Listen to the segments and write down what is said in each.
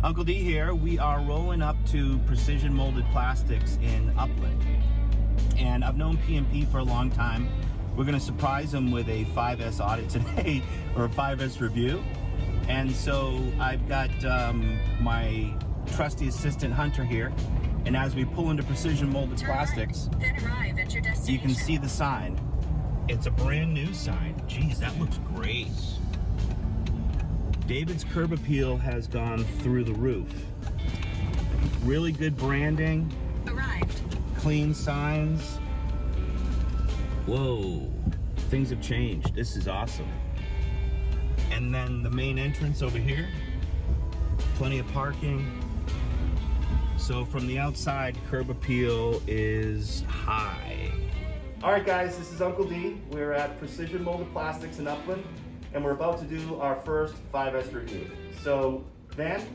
Uncle D here. We are rolling up to Precision Molded Plastics in Upland. And I've known P&P for a long time. We're going to surprise them with a 5S audit today, or a 5S review. And so I've got my trusty assistant Hunter here. And as we pull into Precision Molded Plastics, then arrive at your destination. you can see the sign. It's a brand new sign. Geez, that looks great. David's curb appeal has gone through the roof. Really good branding. Arrived. Clean signs. Whoa, things have changed. This is awesome. And then the main entrance over here. Plenty of parking. So from the outside, curb appeal is high. All right, guys, this is Uncle D. We're at Precision Molded Plastics in Upland, and we're about to do our first 5S review. So, Van,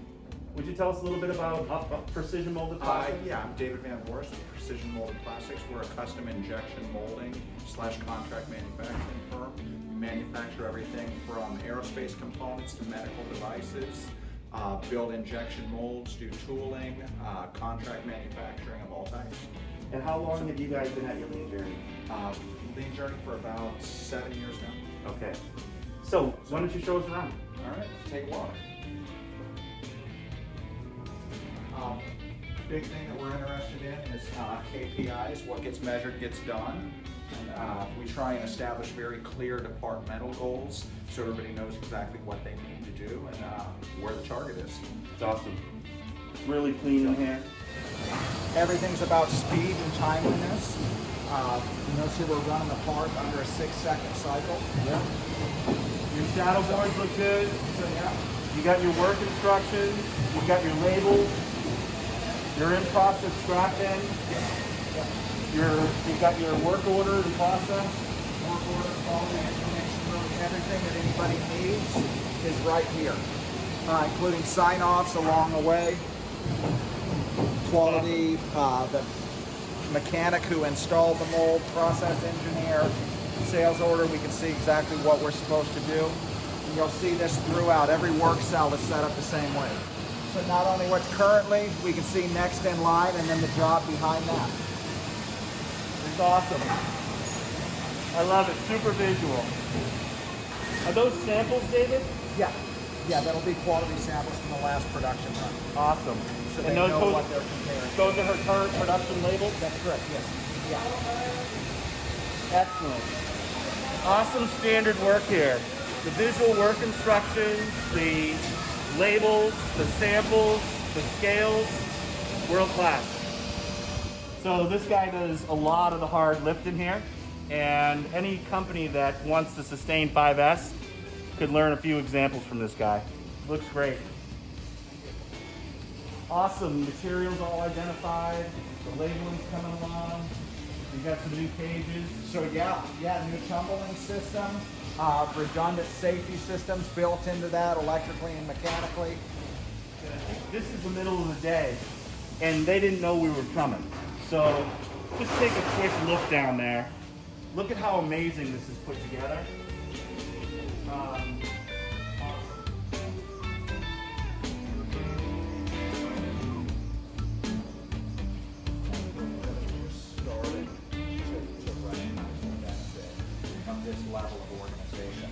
would you tell us a little bit about Precision Molded Plastics? Yeah, I'm David Van Voorst with Precision Molded Plastics. We're a custom injection molding / contract manufacturing firm. We manufacture everything from aerospace components to medical devices, build injection molds, do tooling, contract manufacturing of all types. And how long have you guys been at your lean journey? Lean journey for about 7 years now. Okay. So, why don't you show us around? All right, let's take a walk. Big thing that we're interested in is KPIs. What gets measured gets done. And we try and establish very clear departmental goals so everybody knows exactly what they need to do and where the target is. It's awesome. It's really clean in here. Everything's about speed and timeliness. You notice here we're running the part under a 6-second cycle. Yeah. Your shadow boards look good. So yeah. You got your work instructions. You've got your labels. Your in-process scrap bin. You've got your work order and process. Work order, quality information, really everything that anybody needs is right here, including sign-offs along the way. Quality, the mechanic who installed the mold, process engineer, sales order, we can see exactly what we're supposed to do. And you'll see this throughout. Every work cell is set up the same way. So not only what's currently, we can see next in line and then the job behind that. It's awesome. I love it. Super visual. Are those samples, David? Yeah. Yeah, that'll be quality samples from the last production run. Awesome. So they know what they're comparing. Those are her current production labels? That's correct, yes. Yeah. Excellent. Awesome standard work here. The visual work instructions, the labels, the samples, the scales, world class. So this guy does a lot of the hard lifting here, and any company that wants to sustain 5S could learn a few examples from this guy. Looks great. Awesome, materials all identified, the labeling's coming along, you got some new cages. So yeah, new tumbling system, redundant safety systems built into that electrically and mechanically. This is the middle of the day, and they didn't know we were coming. So just take a quick look down there. Look at how amazing this is put together. Awesome. Starting to recognize the benefit of this level of organization.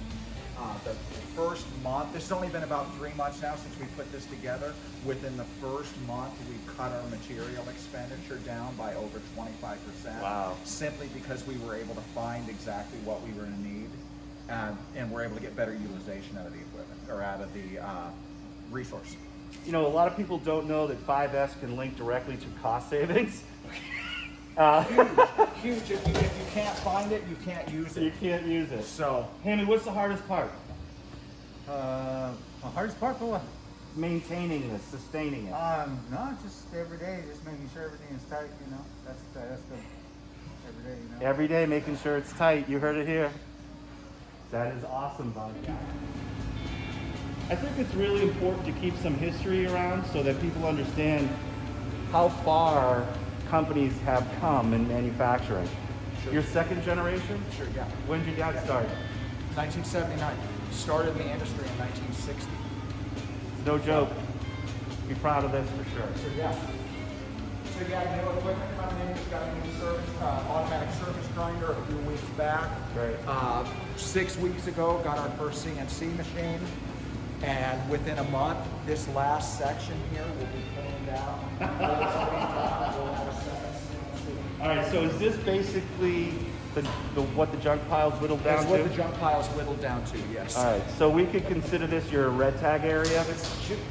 The first month, this has only been about 3 months now since we put this together. Within the first month, we cut our material expenditure down by over 25%. Wow. Simply because we were able to find exactly what we were going to need, and we're able to get better utilization out of the equipment, or out of the resource. You know, a lot of people don't know that 5S can link directly to cost savings. Huge. If you can't find it, you can't use it. You can't use it. So, Hammy, what's the hardest part? The hardest part for what? Maintaining this, sustaining it. No, just every day, just making sure everything is tight, you know. That's the every day, you know. Every day making sure it's tight. You heard it here. That is awesome, bud. I think it's really important to keep some history around so that people understand how far companies have come in manufacturing. Sure. Your second generation? Sure, yeah. When did your dad start? 1979. Started in the industry in 1960. It's no joke. Be proud of this for sure. So yeah. So yeah, new equipment coming in. We've got a new service, automatic surface grinder a few weeks back. Great. 6 weeks ago, got our first CNC machine. And within a month, this last section here will be pulling down. All right, so is this basically what the junk pile's whittled down That's to? what the junk pile's whittled down to, yes. All right, so we could consider this your red tag area?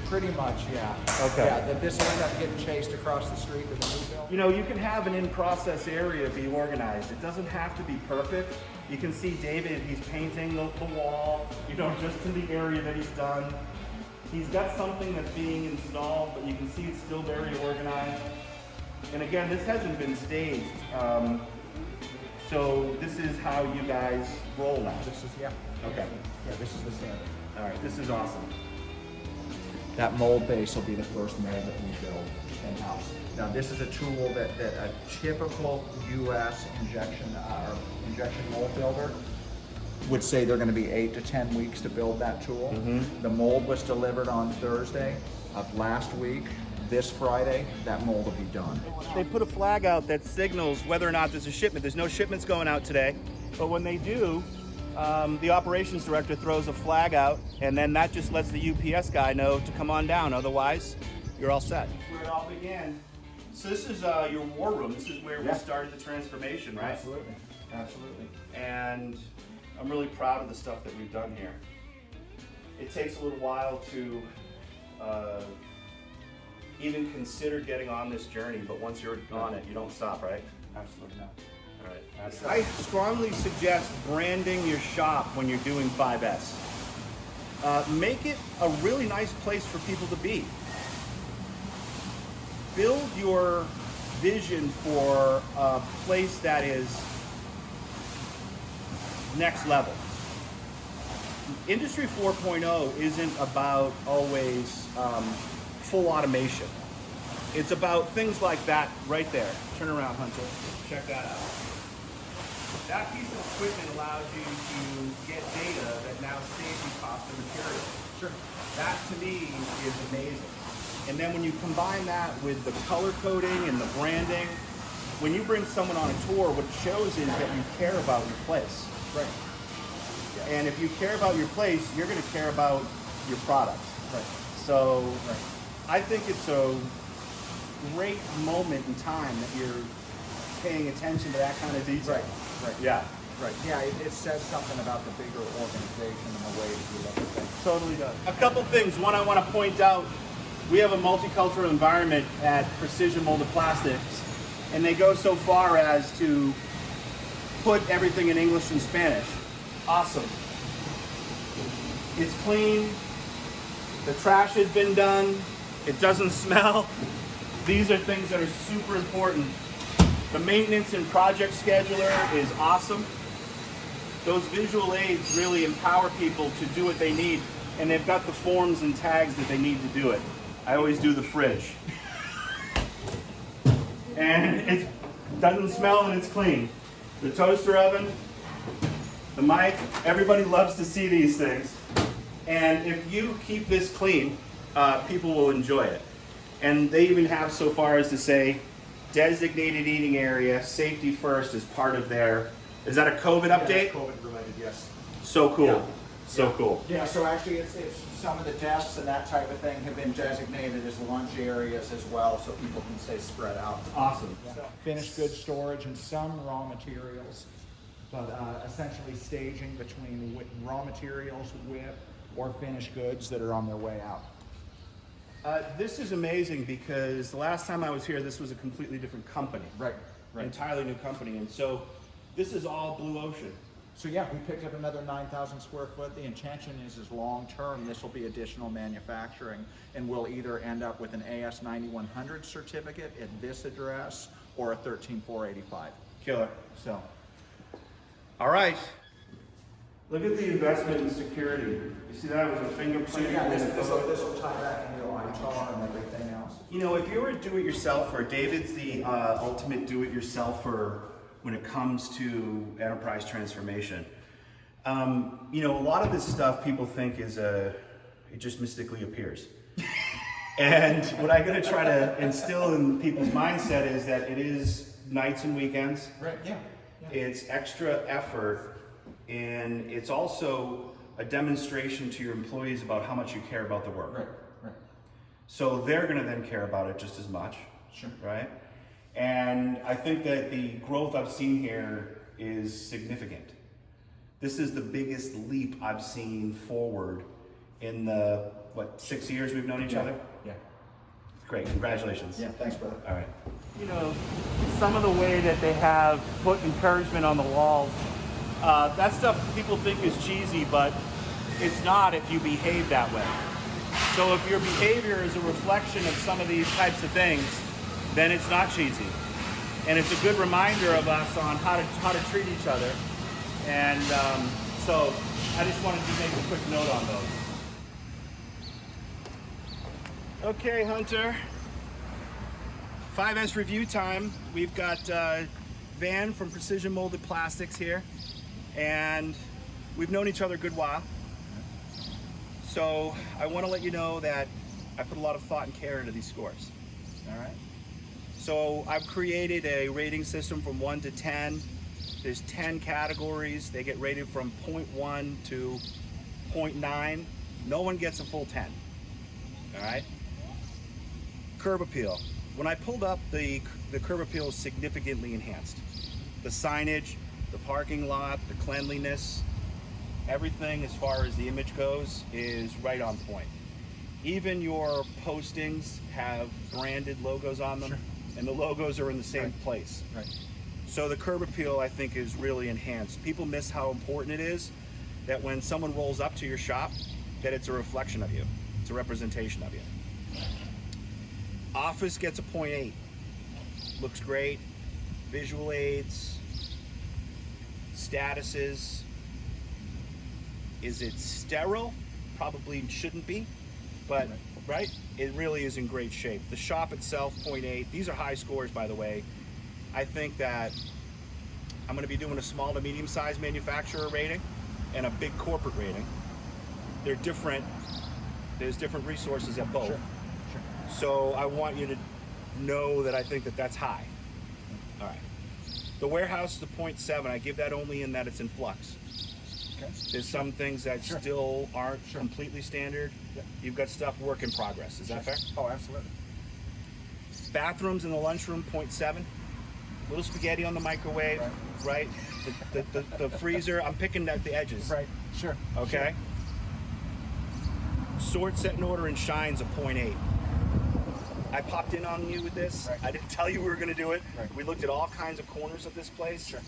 Pretty much, yeah. Okay. Yeah, that this will end up getting chased across the street with a new bill. You know, you can have an in-process area be organized. It doesn't have to be perfect. You can see David, he's painting the wall, you know, just in the area that he's done. He's got something that's being installed, but you can see it's still very organized. And again, this hasn't been staged. So this is how you guys roll now. This is, yeah. Okay. Yeah, this is the standard. All right, this is awesome. That mold base will be the first mold that we build in-house. Now, this is a tool that a typical U.S. injection mold builder would say they're going to be 8 to 10 weeks to build that tool. The mold was delivered on Thursday of last week. This Friday, that mold will be done. They put a flag out that signals whether or not there's a shipment. There's no shipments going out today, but when they do, the operations director throws a flag out, and then that just lets the UPS guy know to come on down. Otherwise, you're all set. That's where it all began. So this is your war room. This is where we started the transformation, right? Absolutely, absolutely. And I'm really proud of the stuff that we've done here. It takes a little while to even consider getting on this journey, but once you're on it, you don't stop, right? Absolutely not. All right. I strongly suggest branding your shop when you're doing 5S. Make it a really nice place for people to be. Build your vision for a place that is next level. Industry 4.0 isn't about always full automation. It's about things like that right there. Turn around, Hunter. Check that out. That piece of equipment allows you to get data that now saves you cost of material. Sure. That to me is amazing. And then when you combine that with the color coding and the branding, when you bring someone on a tour, what it shows is that you care about your place. Right. And if you care about your place, you're going to care about your product. Right. So Right. I think it's a great moment in time that you're paying attention to that kind of detail. Right. Right. Yeah. Right. Yeah, it says something about the bigger organization and the way that you look at things. Totally does. A couple things. One, I want to point out, we have a multicultural environment at Precision Molded Plastics, and they go so far as to put everything in English and Spanish. Awesome. It's clean. The trash has been done. It doesn't smell. These are things that are super important. The maintenance and project scheduler is awesome. Those visual aids really empower people to do what they need, and they've got the forms and tags that they need to do it. I always do the fridge. And it doesn't smell and it's clean. The toaster oven, the mic, everybody loves to see these things. And if you keep this clean, people will enjoy it. And they even have so far as to say, designated eating area, safety first is part of their, is that a COVID update? Yeah, COVID related, yes. So cool. Yeah. So cool. Yeah, so actually it's some of the desks and that type of thing have been designated as lunch areas as well, so people can stay spread out. Awesome. Yeah. Finished goods storage and some raw materials, but essentially staging between raw materials, WIP, or finished goods that are on their way out. This is amazing because the last time I was here, this was a completely different company. Right, right. Entirely new company. And so this is all blue ocean. So yeah, we picked up another 9,000 square foot. The intention is long-term, this will be additional manufacturing, and we'll either end up with an AS 9100 certificate at this address or a 13485. Killer. So. All right. Look at the investment in security. You see that was a fingerprint. So yeah, this will tie back into ITAR and everything else. You know, if you're a do-it-yourselfer, David's the ultimate do-it-yourselfer when it comes to enterprise transformation. You know, a lot of this stuff people think is it just mystically appears. And what I'm going to try to instill in people's mindset is that it is nights and weekends. Right, yeah. It's extra effort, and it's also a demonstration to your employees about how much you care about the work. Right. So they're going to then care about it just as much. Sure. Right? And I think that the growth I've seen here is significant. This is the biggest leap I've seen forward in the, 6 years we've known each other? Yeah. Great, congratulations. Yeah, thanks, brother. All right. You know, some of the way that they have put encouragement on the walls, that stuff people think is cheesy, but it's not if you behave that way. So if your behavior is a reflection of some of these types of things, then it's not cheesy. And it's a good reminder of us on how to treat each other. And so I just wanted to make a quick note on those. Okay, Hunter. 5S review time. We've got Van from Precision Molded Plastics here, and we've known each other a good while. So I want to let you know that I put a lot of thought and care into these scores. All right. So I've created a rating system from 1 to 10. There's 10 categories. They get rated from 0.1 to 0.9. No one gets a full 10. All right. Curb appeal. When I pulled up, the curb appeal is significantly enhanced. The signage, the parking lot, the cleanliness, everything as far as the image goes is right on point. Even your postings have branded logos on them, sure. And the logos are in the same place. Right. So the curb appeal, I think, is really enhanced. People miss how important it is that when someone rolls up to your shop, that it's a reflection of you. It's a representation of you. Office gets a 0.8. Looks great. Visual aids, statuses. Is it sterile? Probably shouldn't be, but right? It really is in great shape. The shop itself, 0.8. These are high scores, by the way. I think that I'm going to be doing a small to medium-sized manufacturer rating and a big corporate rating. They're different. There's different resources at both. Sure. So I want you to know that I think that that's high. All right. The warehouse is a 0.7. I give that only in that it's in flux. Okay. There's some things that still aren't completely standard. Yep. You've got stuff work in progress. Is that fair? Oh, absolutely. Bathrooms in the lunchroom, 0.7. Little spaghetti on the microwave, right? The freezer, I'm picking out the edges. Right, sure. Okay? Sort, set in order, and shines a 0.8. I popped in on you with this. Right. I didn't tell you we were going to do it. Right. We looked at all kinds of corners of this place. Sure.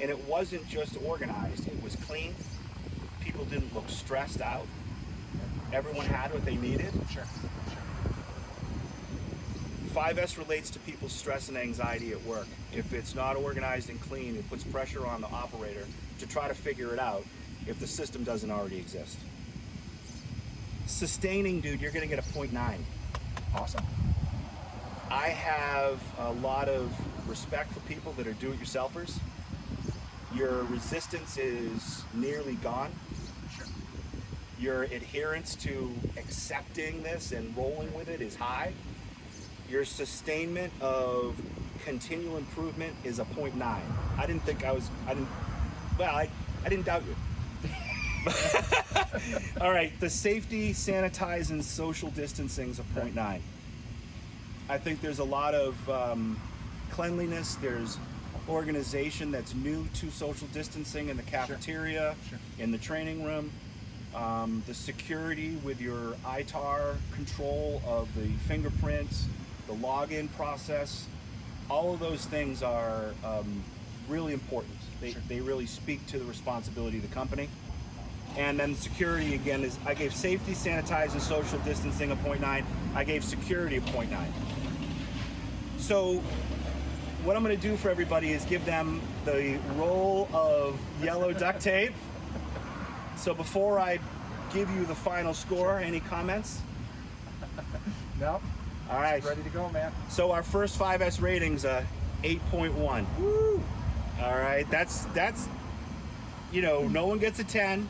And it wasn't just organized. It was clean. People didn't look stressed out. Everyone had what they needed. Sure. 5S relates to people's stress and anxiety at work. If it's not organized and clean, it puts pressure on the operator to try to figure it out if the system doesn't already exist. Sustaining, dude, you're going to get a 0.9. Awesome. I have a lot of respect for people that are do-it-yourselfers. Your resistance is nearly gone. Sure. Your adherence to accepting this and rolling with it is high. Your sustainment of continual improvement is a 0.9. I didn't doubt you. All right, the safety, sanitize, and social distancing is a 0.9. I think there's a lot of cleanliness. There's organization that's new to social distancing in the cafeteria, in the training room. The security with your ITAR control of the fingerprints, the login process, all of those things are really important. They really speak to the responsibility of the company. And then security, again, is I gave safety, sanitize, and social distancing a 0.9. I gave security a 0.9. So what I'm going to do for everybody is give them the roll of yellow duct tape. So before I give you the final score, any comments? No. All right. Ready to go, man. So our first 5S rating's a 8.1. Woo! All right. That's no one gets a 10.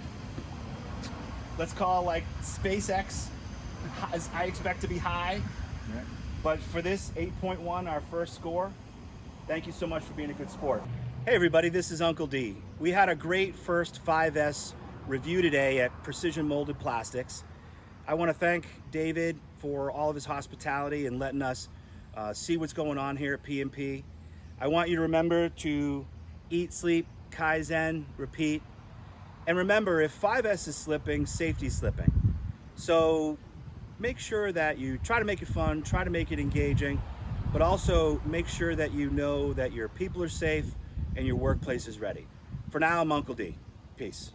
Let's call like SpaceX I expect to be high. Yeah. But for this 8.1, our first score, thank you so much for being a good sport. Hey everybody, this is Uncle D. We had a great first 5S review today at Precision Molded Plastics. I want to thank David for all of his hospitality and letting us see what's going on here at P&P. I want you to remember to eat, sleep, Kaizen, repeat. And remember, if 5S is slipping, safety's slipping. So make sure that you try to make it fun, try to make it engaging, but also make sure that you know that your people are safe and your workplace is ready. For now, I'm Uncle D. Peace.